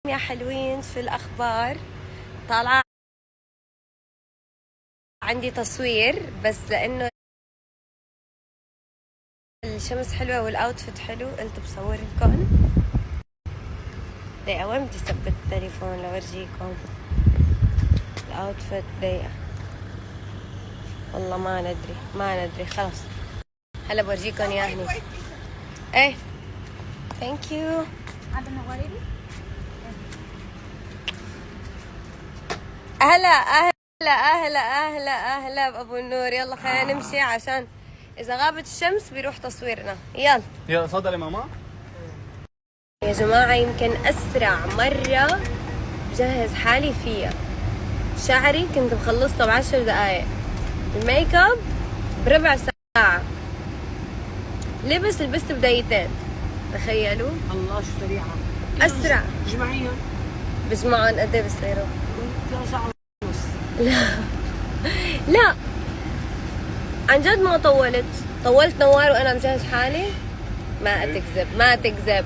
يا حلوين في الأخبار. طالعة عندي تصوير بس لأنه الشمس حلوة والأوتفيت حلو قلت بصور لكم. دقيقة، وين بدي ثبت التليفون لورجيكم الأوتفيت؟ دقيقة والله ما ندري خلاص هلا بورجيكم اياه هني. ايه ثانك يو. اهلا اهلا اهلا اهلا اهلا بابو النور. يلا خلينا نمشي عشان اذا غابت الشمس بيروح تصويرنا. يلا تفضلي ماما. يا جماعة يمكن اسرع مرة بجهز حالي فيها. شعري كنت مخلصته ب10 دقايق، الميك اب بربع ساعة، لبست بدقيقتين. تخيلوا الله شو سريعة. اسرع. جمعيها بجمعهم قد ايه بصيروا؟ ساعة ونص. لا عن جد ما طولت نوار وانا مجهز حالي. ما تكذب